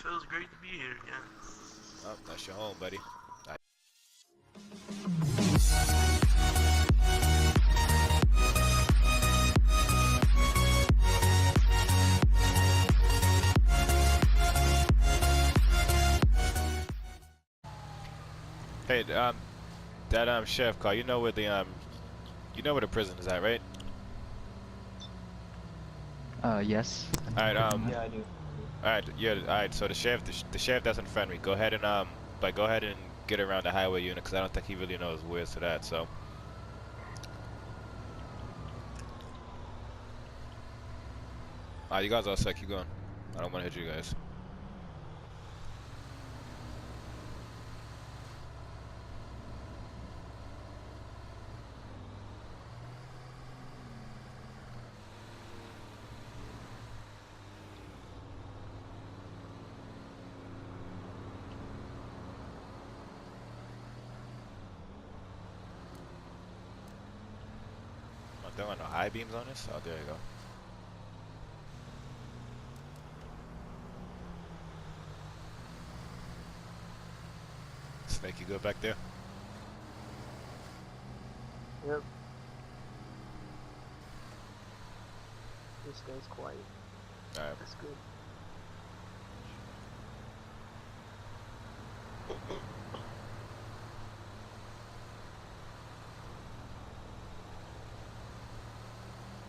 Feels great to be here again. Oh, that's your home, buddy. Hey, that sheriff car. You know where the prison is at, right? Yes. All right. Yeah, I do. Alright, yeah, alright, so the sheriff that's in front of me, go ahead and, go ahead and get around the highway unit, because I don't think he really knows where's to that, so. Alright, you guys all set, keep going. I don't want to hit you guys. There are no high beams on this? Oh, there you go. Snake, you good back there? Yep. This guy's quiet. Alright. That's good.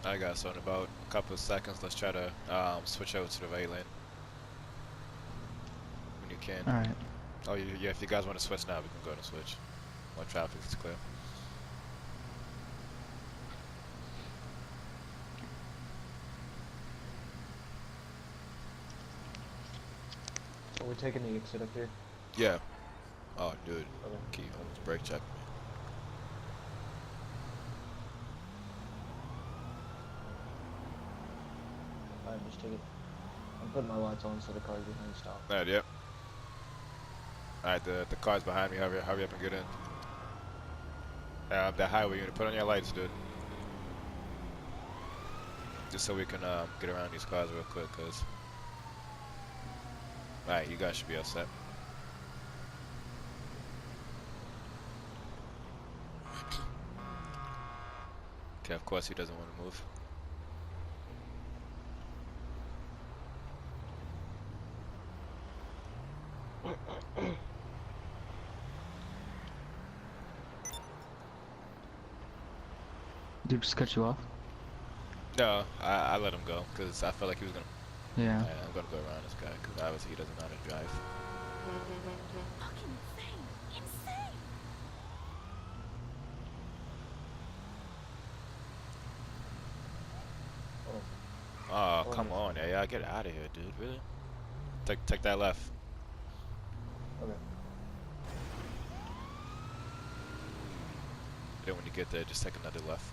I got so in about a couple of seconds, let's try to switch over to the right lane. When you can. Alright. Oh yeah, if you guys want to switch now, we can go ahead and switch. When traffic is clear. So we're taking the exit up here. Yeah. Oh dude. Okay. Key almost brake check me. Alright, just take it. I'm putting my lights on so the cars behind stop. Alright, yep. Alright, the car's behind me. Hurry up and get in. That highway unit, put on your lights, dude. Just so we can get around these cars real quick, cause. Alright, you guys should be all set. Okay, of course he doesn't want to move. Did he just cut you off? No, I let him go because I felt like he was gonna. Yeah. I'm gonna go around this guy because obviously he doesn't know how to drive. Fucking insane! Insane! Oh, come on, yeah, get out of here, dude. Really? Take that left. Okay. Then when you get there, just take another left.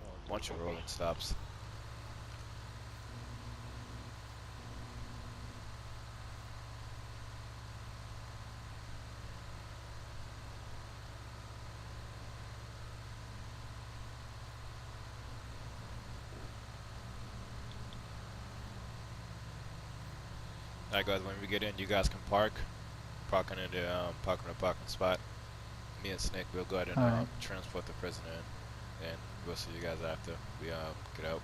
Oh, bunch of rolling stops. Alright guys, when we get in, you guys can park in the parking spot. Me and Snake will go ahead and transport the prisoner in, and we'll see you guys after we get out.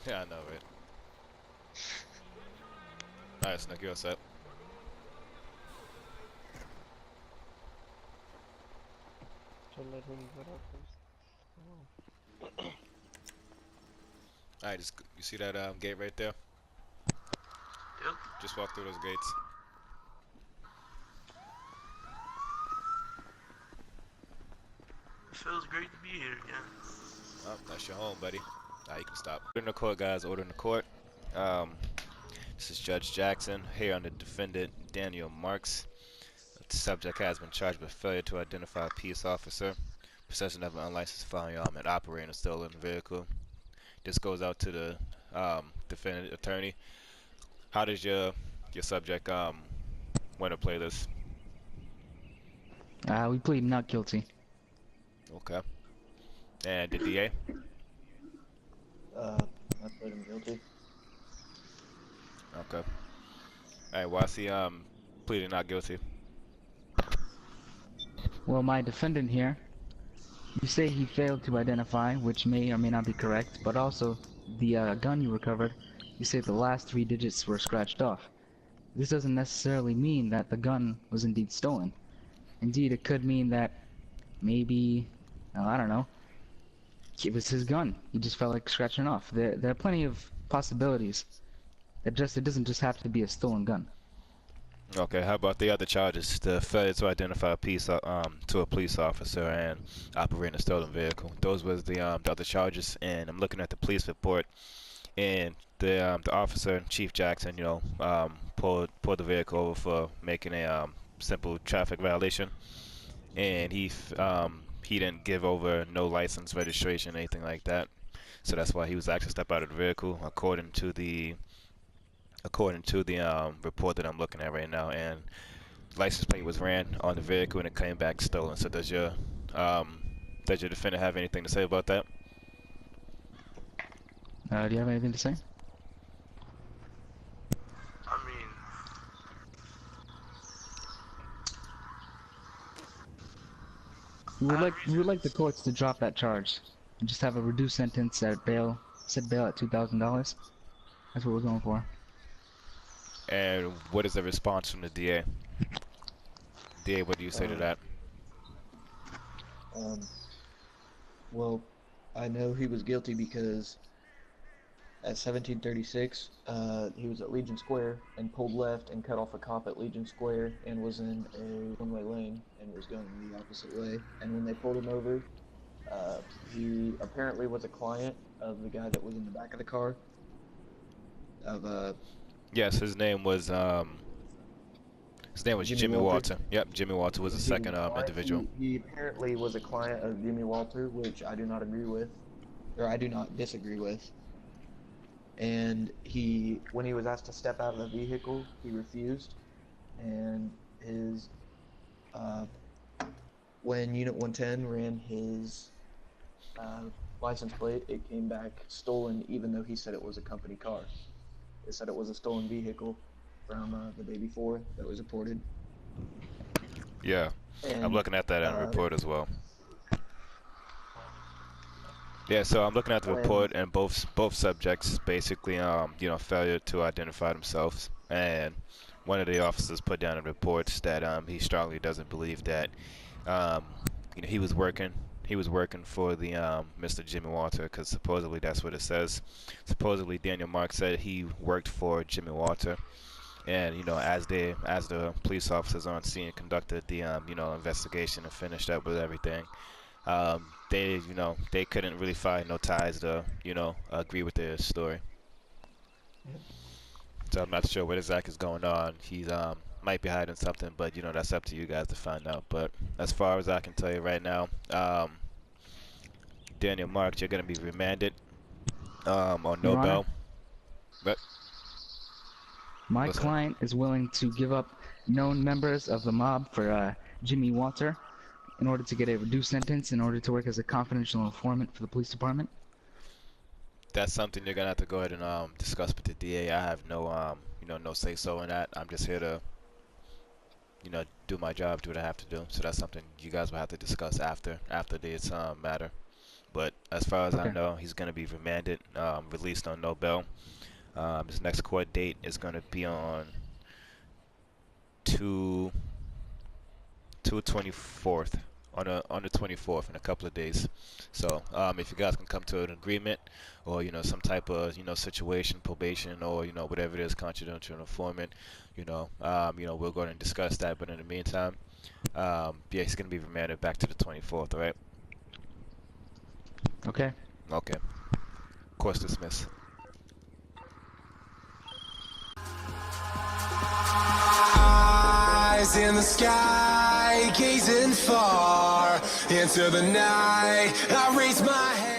Yeah, I know, right? Alright, Snake, you all set? So let him get up first. Alright, you see that gate right there? Yep. Just walk through those gates. It feels great to be here again. Oh, that's your home, buddy. Now you can stop. Order in the court, guys. Order in the court. Um, this is Judge Jackson here on the defendant Daniel Marks. The subject has been charged with failure to identify a peace officer, possession of an unlicensed firearm, and operating a stolen vehicle. This goes out to the defendant attorney. How does your subject want to play this? We plead not guilty. Okay. And the DA? I played him guilty. Okay. Alright, why is he pleading not guilty? Well, my defendant here, you say he failed to identify, which may or may not be correct, but also the gun you recovered, you say the last 3 digits were scratched off. This doesn't necessarily mean that the gun was indeed stolen. Indeed, it could mean that maybe, I don't know, it was his gun. He just felt like scratching it off. There are plenty of possibilities. It doesn't just have to be a stolen gun. Okay, how about the other charges? The failure to identify a to a police officer and operating a stolen vehicle. Those was the other charges, and I'm looking at the police report, and the officer, Chief Jackson, pulled the vehicle over for making a simple traffic violation, and he didn't give over no license, registration, anything like that. So that's why he was actually stepped out of the vehicle, according to the report that I'm looking at right now, and license plate was ran on the vehicle and it came back stolen. So does your defendant have anything to say about that? Do you have anything to say? I mean, We would like the courts to drop that charge and just have a reduced sentence at bail, set bail at $2,000. That's what we're going for. And what is the response from the DA? DA, what do you say to that? Well, I know he was guilty because at 1736, he was at Legion Square and pulled left and cut off a cop at Legion Square and was in a one-way lane and was going the opposite way. And when they pulled him over, he apparently was a client of the guy that was in the back of the car. Yes, his name was Jimmy Walter. Yep, Jimmy Walter was the second individual. He apparently was a client of Jimmy Walter, which I do not agree with, or I do not disagree with. And when he was asked to step out of the vehicle, he refused. And when Unit 110 ran his license plate, it came back stolen, even though he said it was a company car. They said it was a stolen vehicle from the day before that was reported. Yeah, And, I'm looking at that report as well. Yeah, so I'm looking at the report, and both subjects basically, failure to identify themselves. And one of the officers put down in reports that he strongly doesn't believe that, he was working. He was working for the Mr. Jimmy Walter, because supposedly that's what it says. Supposedly Daniel Mark said he worked for Jimmy Walter, and as the police officers on scene conducted the investigation and finished up with everything, they couldn't really find no ties to agree with their story. So I'm not sure what exactly is going on. He's might be hiding something, but that's up to you guys to find out. But as far as I can tell you right now, Daniel Marks, you're gonna be remanded on no bail. But my client is willing to give up known members of the mob for Jimmy Walter in order to get a reduced sentence, in order to work as a confidential informant for the police department. That's something you're gonna have to go ahead and discuss with the DA. I have no no say so in that. I'm just here to do my job, do what I have to do. So that's something you guys will have to discuss after this matter. But as far as I know, he's gonna be remanded, released on no bail. His next court date is gonna be on 24th. On the 24th, in a couple of days. So if you guys can come to an agreement, or some type of situation, probation, or whatever it is, confidential informant, we'll go ahead and discuss that. But in the meantime, yeah, he's gonna be remanded back to the 24th. All right. Okay. Okay. Course dismissed. Eyes in the sky, gazing far into the night. I raise my head.